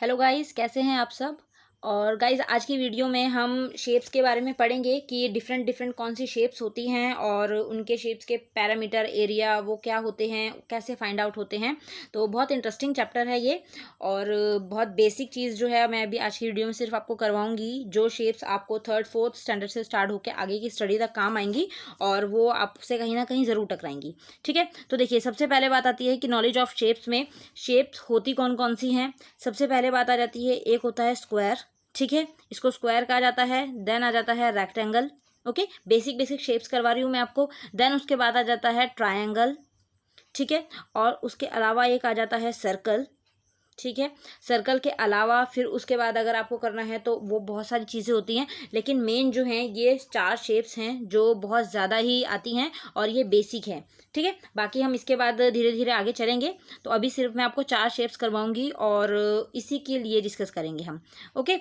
Hello guys, कैसे हैं आप सब। और गाइस, आज की वीडियो में हम शेप्स के बारे में पढ़ेंगे कि डिफरेंट डिफरेंट कौन सी शेप्स होती हैं और उनके शेप्स के पैरामीटर, एरिया वो क्या होते हैं, कैसे फाइंड आउट होते हैं। तो बहुत इंटरेस्टिंग चैप्टर है ये और बहुत बेसिक चीज़ जो है मैं अभी आज की वीडियो में सिर्फ आपको करवाऊंगी, जो शेप्स आपको थर्ड फोर्थ स्टैंडर्ड से स्टार्ट होकर आगे की स्टडी तक काम आएंगी और वो आपसे कहीं ना कहीं ज़रूर टकराएंगी। ठीक है, तो देखिए, सबसे पहले बात आती है कि नॉलेज ऑफ शेप्स में शेप्स होती कौन कौन सी हैं। सबसे पहले बात आ जाती है, एक होता है स्क्वायर। ठीक है, इसको स्क्वायर कहा जाता है। देन आ जाता है rectangle. Okay, basic basic shapes करवा रही हूँ मैं आपको। देन उसके बाद आ जाता है ट्रायंगल। ठीक है, और उसके अलावा एक आ जाता है सर्कल। ठीक है, सर्कल के अलावा फिर उसके बाद अगर आपको करना है तो वो बहुत सारी चीज़ें होती हैं, लेकिन मेन जो हैं ये 4 शेप्स हैं जो बहुत ज़्यादा ही आती हैं और ये बेसिक हैं। ठीक है, बाकी हम इसके बाद धीरे धीरे आगे चलेंगे। तो अभी सिर्फ मैं आपको 4 शेप्स करवाऊंगी और इसी के लिए डिस्कस करेंगे हम। ओके,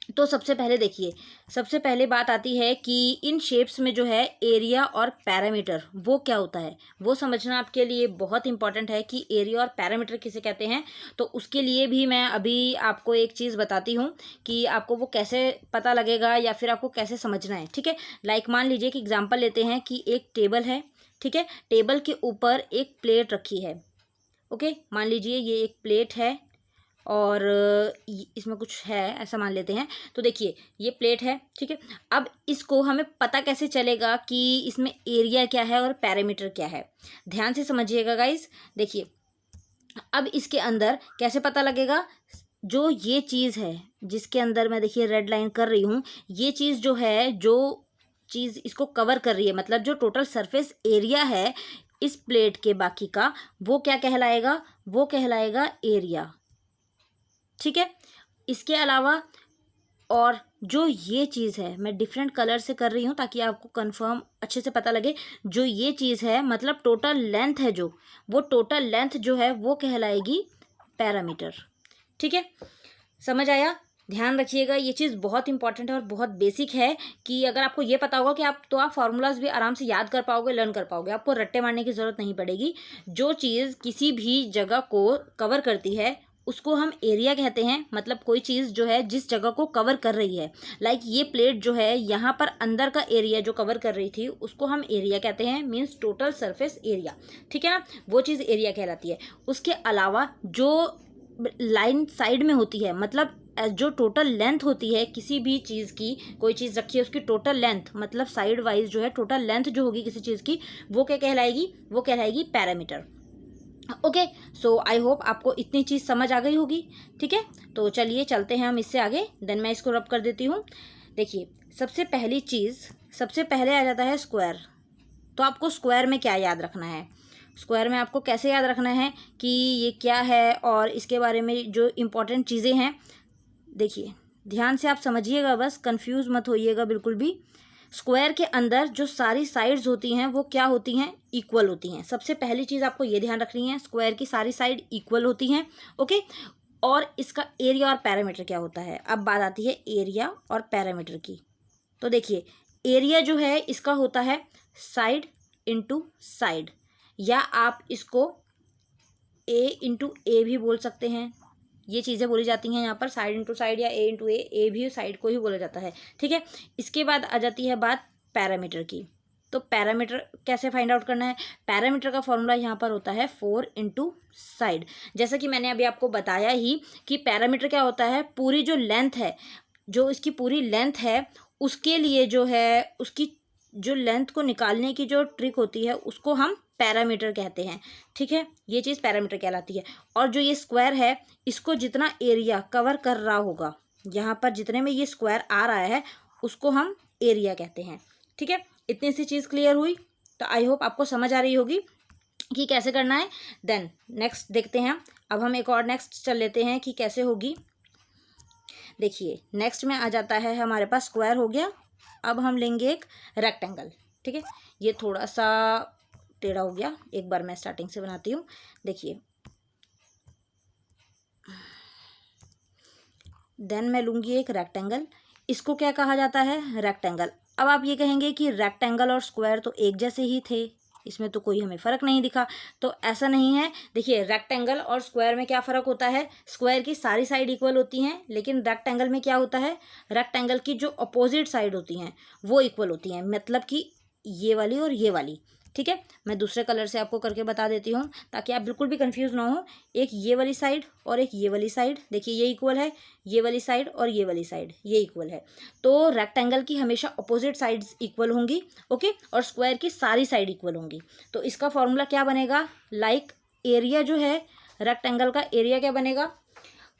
तो सबसे पहले देखिए, सबसे पहले बात आती है कि इन शेप्स में जो है एरिया और पैरामीटर वो क्या होता है, वो समझना आपके लिए बहुत इंपॉर्टेंट है कि एरिया और पैरामीटर किसे कहते हैं। तो उसके लिए भी मैं अभी आपको एक चीज़ बताती हूँ कि आपको वो कैसे पता लगेगा या फिर आपको कैसे समझना है। ठीक है, लाइक मान लीजिए कि एग्जाम्पल लेते हैं कि एक टेबल है। ठीक है, टेबल के ऊपर एक प्लेट रखी है। ओके, मान लीजिए ये एक प्लेट है और इसमें कुछ है ऐसा मान लेते हैं। तो देखिए, ये प्लेट है। ठीक है, अब इसको हमें पता कैसे चलेगा कि इसमें एरिया क्या है और पैरामीटर क्या है। ध्यान से समझिएगा गाइस। देखिए, अब इसके अंदर कैसे पता लगेगा, जो ये चीज़ है जिसके अंदर मैं देखिए रेड लाइन कर रही हूँ, ये चीज़ जो है, जो चीज़ इसको कवर कर रही है, मतलब जो टोटल सरफेस एरिया है इस प्लेट के बाकी का, वो क्या कहलाएगा, वो कहलाएगा एरिया। ठीक है, इसके अलावा और जो ये चीज़ है, मैं डिफरेंट कलर से कर रही हूँ ताकि आपको कंफर्म अच्छे से पता लगे। जो ये चीज़ है मतलब टोटल लेंथ है, जो वो टोटल लेंथ जो है वो कहलाएगी पैरामीटर। ठीक है, समझ आया। ध्यान रखिएगा, ये चीज़ बहुत इंपॉर्टेंट है और बहुत बेसिक है कि अगर आपको ये पता होगा कि आप फार्मूलाज भी आराम से याद कर पाओगे, लर्न कर पाओगे, आपको रट्टे मारने की ज़रूरत नहीं पड़ेगी। जो चीज़ किसी भी जगह को कवर करती है उसको हम एरिया कहते हैं। मतलब कोई चीज़ जो है जिस जगह को कवर कर रही है, लाइक ये प्लेट जो है यहाँ पर अंदर का एरिया जो कवर कर रही थी उसको हम एरिया कहते हैं, मीन्स टोटल सरफेस एरिया। ठीक है ना, वो चीज़ एरिया कहलाती है। उसके अलावा जो लाइन साइड में होती है, मतलब जो टोटल लेंथ होती है किसी भी चीज़ की, कोई चीज़ रखी है उसकी टोटल लेंथ, मतलब साइड वाइज जो है टोटल लेंथ जो होगी किसी चीज़ की, वो क्या कहलाएगी, वो कहलाएगी parameter. Okay, so I hope आपको इतनी चीज़ समझ आ गई होगी। ठीक है, तो चलिए चलते हैं हम इससे आगे। देन मैं इसको रब कर देती हूँ। देखिए, सबसे पहली चीज़, सबसे पहले आ जाता है स्क्वायर। तो आपको स्क्वायर में क्या याद रखना है, स्क्वायर में आपको कैसे याद रखना है कि ये क्या है और इसके बारे में जो इम्पोर्टेंट चीज़ें हैं। देखिए, ध्यान से आप समझिएगा, बस कंफ्यूज मत होइएगा बिल्कुल भी। स्क्वायर के अंदर जो सारी साइड्स होती हैं वो क्या होती हैं, इक्वल होती हैं। सबसे पहली चीज़ आपको ये ध्यान रखनी है, स्क्वायर की सारी साइड इक्वल होती हैं। ओके, और इसका एरिया और पैरामीटर क्या होता है। अब बात आती है एरिया और पैरामीटर की। तो देखिए, एरिया जो है इसका होता है साइड इंटू साइड, या आप इसको ए इंटू ए भी बोल सकते हैं। ये चीज़ें बोली जाती हैं यहाँ पर, साइड इंटू साइड या ए इंटू ए भी साइड को ही बोला जाता है। ठीक है, इसके बाद आ जाती है बात पैरामीटर की। तो पैरामीटर कैसे फाइंड आउट करना है, पैरामीटर का फॉर्मूला यहाँ पर होता है 4 इंटू साइड। जैसा कि मैंने अभी आपको बताया ही कि पैरामीटर क्या होता है, पूरी जो लेंथ है, जो इसकी पूरी लेंथ है उसके लिए जो है, उसकी जो लेंथ को निकालने की जो ट्रिक होती है उसको हम पैरामीटर कहते हैं। ठीक है, ये चीज़ पैरामीटर कहलाती है। और जो ये स्क्वायर है, इसको जितना एरिया कवर कर रहा होगा, यहाँ पर जितने में ये स्क्वायर आ रहा है उसको हम एरिया कहते हैं। ठीक है, इतनी सी चीज़ क्लियर हुई। तो आई होप आपको समझ आ रही होगी कि कैसे करना है। देन नेक्स्ट देखते हैं। अब हम एक और नेक्स्ट चल लेते हैं कि कैसे होगी। देखिए, नेक्स्ट में आ जाता है हमारे पास स्क्वायर हो गया। अब हम लेंगे एक रेक्टेंगल। ठीक है, ये थोड़ा सा टेढ़ा हो गया, एक बार मैं स्टार्टिंग से बनाती हूँ। देखिए, देन मैं लूँगी एक रेक्टेंगल। इसको क्या कहा जाता है, रेक्टेंगल। अब आप ये कहेंगे कि रेक्टेंगल और स्क्वायर तो एक जैसे ही थे, इसमें तो कोई हमें फ़र्क नहीं दिखा। तो ऐसा नहीं है। देखिए रेक्टेंगल और स्क्वायर में क्या फ़र्क होता है, स्क्वायर की सारी साइड इक्वल होती हैं, लेकिन रेक्टेंगल में क्या होता है, रेक्टेंगल की जो अपोजिट साइड होती हैं वो इक्वल होती हैं, मतलब कि ये वाली और ये वाली। ठीक है, मैं दूसरे कलर से आपको करके बता देती हूँ ताकि आप बिल्कुल भी कंफ्यूज ना हो। एक ये वाली साइड और एक ये वाली साइड, देखिए ये इक्वल है, ये वाली साइड और ये वाली साइड ये इक्वल है। तो रेक्टेंगल की हमेशा अपोजिट साइड्स इक्वल होंगी, ओके, और स्क्वायर की सारी साइड इक्वल होंगी। तो इसका फॉर्मूला क्या बनेगा, लाइक एरिया जो है रेक्टेंगल का एरिया क्या बनेगा,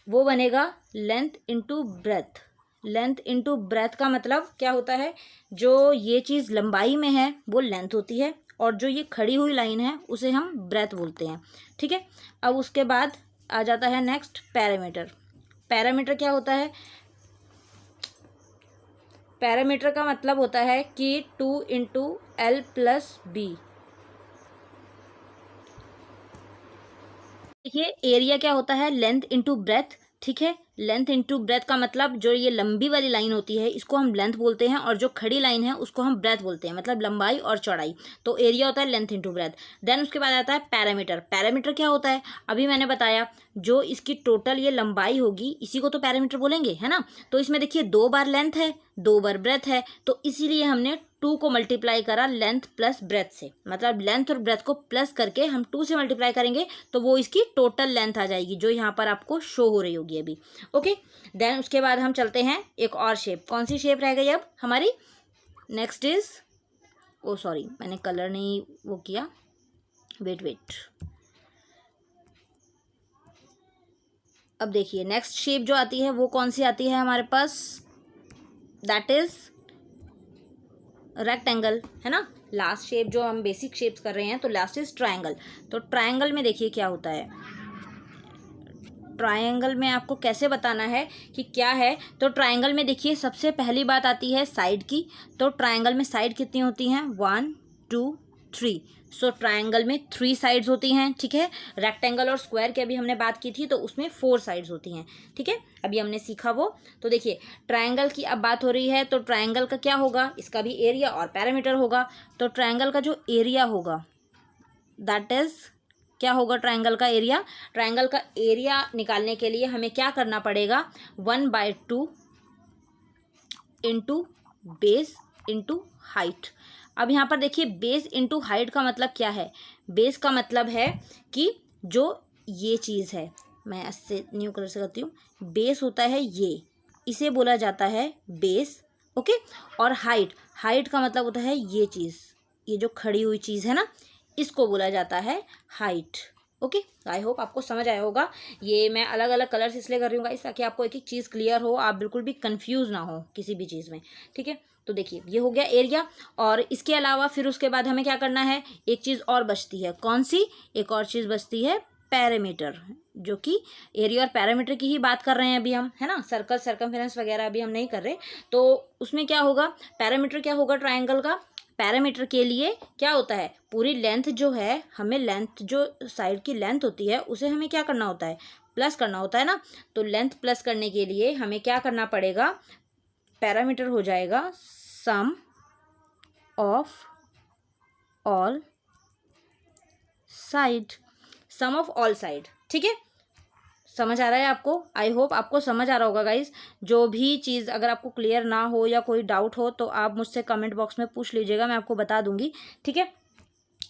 वो बनेगा length into breadth. Length into breadth का मतलब क्या होता है, जो ये चीज़ लंबाई में है वो लेंथ होती है, और जो ये खड़ी हुई लाइन है उसे हम ब्रेथ बोलते हैं। ठीक है, अब उसके बाद आ जाता है नेक्स्ट पैरामीटर। पैरामीटर क्या होता है, पैरामीटर का मतलब होता है कि 2 इंटू एल प्लस बी। देखिए एरिया क्या होता है, लेंथ इंटू ब्रेथ। ठीक है, लेंथ इंटू ब्रेथ का मतलब जो ये लंबी वाली लाइन होती है इसको हम लेंथ बोलते हैं, और जो खड़ी लाइन है उसको हम ब्रेथ बोलते हैं, मतलब लंबाई और चौड़ाई। तो एरिया होता है लेंथ इंटू ब्रेथ। देन उसके बाद आता है पैरामीटर। पैरामीटर क्या होता है, अभी मैंने बताया, जो इसकी टोटल ये लंबाई होगी इसी को तो पैरामीटर बोलेंगे, है ना। तो इसमें देखिए 2 बार लेंथ है, 2 बार ब्रेथ है, तो इसीलिए हमने 2 को मल्टीप्लाई करा लेंथ प्लस ब्रेथ से, मतलब लेंथ और ब्रेथ को प्लस करके हम 2 से मल्टीप्लाई करेंगे तो वो इसकी टोटल लेंथ आ जाएगी, जो यहाँ पर आपको शो हो रही होगी अभी, ओके। देन उसके बाद हम चलते हैं एक और शेप। कौन सी शेप रह गई अब हमारी, नेक्स्ट इज, ओ सॉरी मैंने कलर नहीं वो किया, वेट। अब देखिए नेक्स्ट शेप जो आती है वो कौन सी आती है हमारे पास, दैट इज रेक्टेंगल, है ना। लास्ट शेप जो हम बेसिक शेप्स कर रहे हैं, तो लास्ट इज ट्रायंगल। तो ट्रायंगल में देखिए क्या होता है, ट्रायंगल में आपको कैसे बताना है कि क्या है। तो ट्रायंगल में देखिए सबसे पहली बात आती है साइड की। तो ट्रायंगल में साइड कितनी होती हैं, 1 2 3। सो ट्रायंगल में 3 साइड्स होती हैं। ठीक है, रेक्टेंगल और स्क्वायर की अभी हमने बात की थी तो उसमें 4 साइड्स होती हैं। ठीक है, अभी हमने सीखा वो। तो देखिए ट्रायंगल की अब बात हो रही है, तो ट्रायंगल का क्या होगा, इसका भी एरिया और पैरामीटर होगा। तो ट्रायंगल का जो एरिया होगा दैट इज क्या होगा, ट्रायंगल का एरिया। ट्रायंगल का एरिया निकालने के लिए हमें क्या करना पड़ेगा, 1/2 इंटू बेस इंटू हाइट। अब यहाँ पर देखिए बेस इंटू हाइट का मतलब क्या है, बेस का मतलब है कि जो ये चीज़ है, मैं इससे न्यू कलर से करती हूँ, बेस होता है ये, इसे बोला जाता है बेस, ओके। और हाइट, हाइट का मतलब होता है ये चीज़, ये जो खड़ी हुई चीज़ है ना, इसको बोला जाता है हाइट, ओके। आई होप आपको समझ आया होगा। ये मैं अलग अलग कलर्स इसलिए कर रही हूँ गाइस ताकि आपको एक एक चीज़ क्लियर हो, आप बिल्कुल भी कंफ्यूज ना हो किसी भी चीज़ में। ठीक है, तो देखिए ये हो गया एरिया। और इसके अलावा फिर उसके बाद हमें क्या करना है, एक चीज़ और बचती है, कौन सी, एक और चीज़ बचती है पैरामीटर, जो कि एरिया और पैरामीटर की ही बात कर रहे हैं अभी हम, है ना। सर्कल सर्कमफेरेंस वगैरह अभी हम नहीं कर रहे। तो उसमें क्या होगा, पैरामीटर क्या होगा ट्रायंगल का, पैरामीटर के लिए क्या होता है, पूरी लेंथ जो है, हमें लेंथ जो साइड की लेंथ होती है उसे हमें क्या करना होता है, प्लस करना होता है ना। तो लेंथ प्लस करने के लिए हमें क्या करना पड़ेगा, पैरामीटर हो जाएगा sum of all side, sum of all side. ठीक है, समझ आ रहा है आपको, आई होप आपको समझ आ रहा होगा गाइज। जो भी चीज़ अगर आपको क्लियर ना हो या कोई डाउट हो तो आप मुझसे कमेंट बॉक्स में पूछ लीजिएगा, मैं आपको बता दूंगी। ठीक है,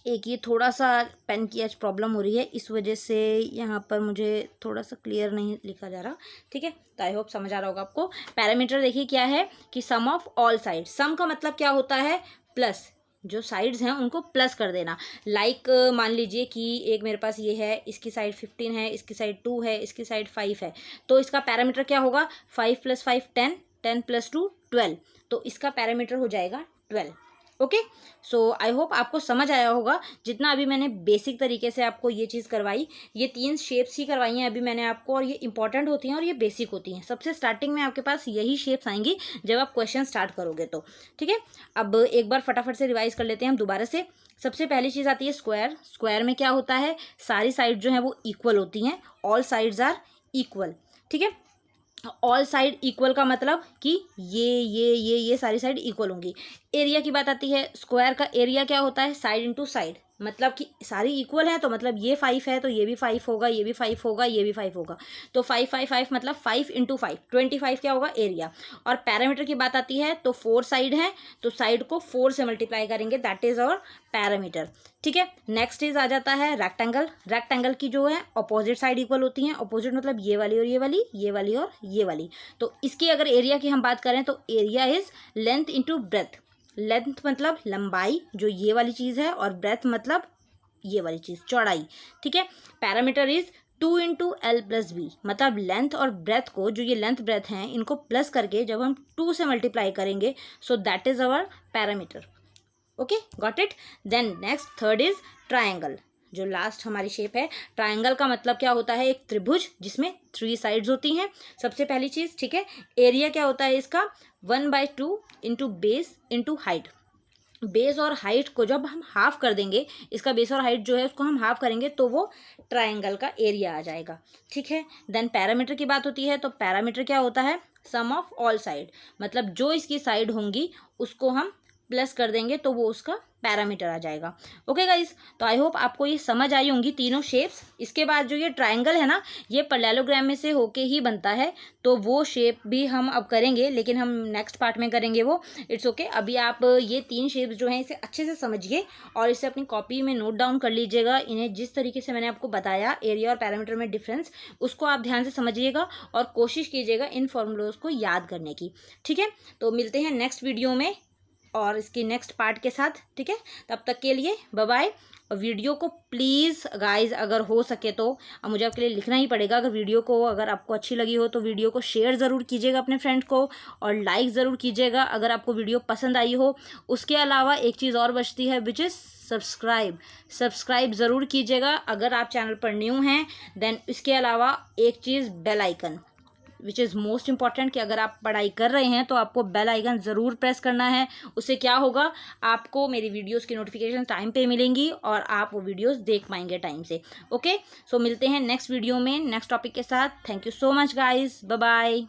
एक ये थोड़ा सा पेन की आज प्रॉब्लम हो रही है, इस वजह से यहाँ पर मुझे थोड़ा सा क्लियर नहीं लिखा जा रहा। ठीक है, तो आई होप समझ आ रहा होगा आपको। पैरामीटर देखिए क्या है कि सम ऑफ ऑल साइड, सम का मतलब क्या होता है, प्लस, जो साइड्स हैं उनको प्लस कर देना। लाइक मान लीजिए कि एक मेरे पास ये है, इसकी साइड 15 है, इसकी साइड 2 है, इसकी साइड 5 है, तो इसका पैरामीटर क्या होगा, 5 + 5 10, 10 + 2 12, तो इसका पैरामीटर हो जाएगा 12, ओके। सो आई होप आपको समझ आया होगा। जितना अभी मैंने बेसिक तरीके से आपको ये चीज़ करवाई, ये 3 शेप्स ही करवाई हैं अभी मैंने आपको, और ये इंपॉर्टेंट होती हैं और ये बेसिक होती हैं। सबसे स्टार्टिंग में आपके पास यही शेप्स आएंगी जब आप क्वेश्चन स्टार्ट करोगे तो। ठीक है, अब एक बार फटाफट से रिवाइज कर लेते हैं हम दोबारा से। सबसे पहली चीज़ आती है स्क्वायर। स्क्वायर में क्या होता है, सारी साइड जो है वो इक्वल होती हैं, ऑल साइड्स आर इक्वल। ठीक है, ऑल साइड इक्वल का मतलब कि ये सारी साइड इक्वल होंगी। एरिया की बात आती है, स्क्वायर का एरिया क्या होता है, साइड इंटू साइड, मतलब कि सारी इक्वल है, तो मतलब ये 5 है तो ये भी 5 होगा, ये भी 5 होगा, ये भी 5 होगा। तो 5 5 5 मतलब 5 इंटू 5 25 क्या होगा एरिया। और पैरामीटर की बात आती है तो 4 साइड है, तो साइड को 4 से मल्टीप्लाई करेंगे, दैट इज आवर पैरामीटर। ठीक है, नेक्स्ट इज आ जाता है रेक्टेंगल। रेक्टेंगल की जो है अपोजिट साइड इक्वल होती हैं। अपोजिट मतलब ये वाली और ये वाली, ये वाली और ये वाली। तो इसकी अगर एरिया की हम बात करें तो area is length into breadth. Length मतलब लंबाई जो ये वाली चीज़ है, और ब्रेथ मतलब ये वाली चीज़ चौड़ाई। ठीक है, perimeter is 2 into L plus B, मतलब लेंथ और ब्रेथ को, जो ये लेंथ ब्रेथ हैं, इनको प्लस करके जब हम 2 से मल्टीप्लाई करेंगे, so that is our perimeter. Okay, got it. Then next third is triangle. जो लास्ट हमारी शेप है, ट्राइंगल का मतलब क्या होता है, एक त्रिभुज जिसमें 3 साइड्स होती हैं। सबसे पहली चीज़, ठीक है, एरिया क्या होता है इसका 1/2 into base into height. Base और हाइट को जब हम हाफ कर देंगे, इसका बेस और हाइट जो है उसको हम हाफ करेंगे, तो वो ट्राइंगल का एरिया आ जाएगा। ठीक है, देन पैरामीटर की बात होती है तो पैरामीटर क्या होता है, सम ऑफ ऑल साइड, मतलब जो इसकी साइड होंगी उसको हम प्लस कर देंगे तो वो उसका पैरामीटर आ जाएगा। ओके गाइज, तो आई होप आपको ये समझ आई होंगी तीनों शेप्स। इसके बाद जो ये ट्राइंगल है ना, ये पैरेललोग्राम में से होके ही बनता है, तो वो शेप भी हम अब करेंगे, लेकिन हम नेक्स्ट पार्ट में करेंगे वो। इट्स ओके, अभी आप ये 3 शेप्स जो हैं इसे अच्छे से समझिए और इसे अपनी कॉपी में नोट डाउन कर लीजिएगा। इन्हें जिस तरीके से मैंने आपको बताया एरिया और पैरामीटर में डिफरेंस, उसको आप ध्यान से समझिएगा और कोशिश कीजिएगा इन फॉर्मूलोज को याद करने की। ठीक है, तो मिलते हैं नेक्स्ट वीडियो में और इसकी नेक्स्ट पार्ट के साथ। ठीक है, तब तक के लिए बाय बाय। और वीडियो को प्लीज़ गाइस, अगर हो सके तो, अब मुझे आपके लिए लिखना ही पड़ेगा, अगर वीडियो को अगर आपको अच्छी लगी हो तो वीडियो को शेयर ज़रूर कीजिएगा अपने फ्रेंड को, और लाइक ज़रूर कीजिएगा अगर आपको वीडियो पसंद आई हो। उसके अलावा एक चीज़ और बचती है, विच इज़ सब्सक्राइब ज़रूर कीजिएगा अगर आप चैनल पर न्यू हैं। देन इसके अलावा एक चीज़, bell icon, which is most important, कि अगर आप पढ़ाई कर रहे हैं तो आपको बेल आइकन ज़रूर प्रेस करना है। उससे क्या होगा, आपको मेरी वीडियोस की नोटिफिकेशन टाइम पे मिलेंगी और आप वो वीडियोस देख पाएंगे टाइम से। ओके, सो मिलते हैं नेक्स्ट वीडियो में नेक्स्ट टॉपिक के साथ। Thank you so much guys, bye bye.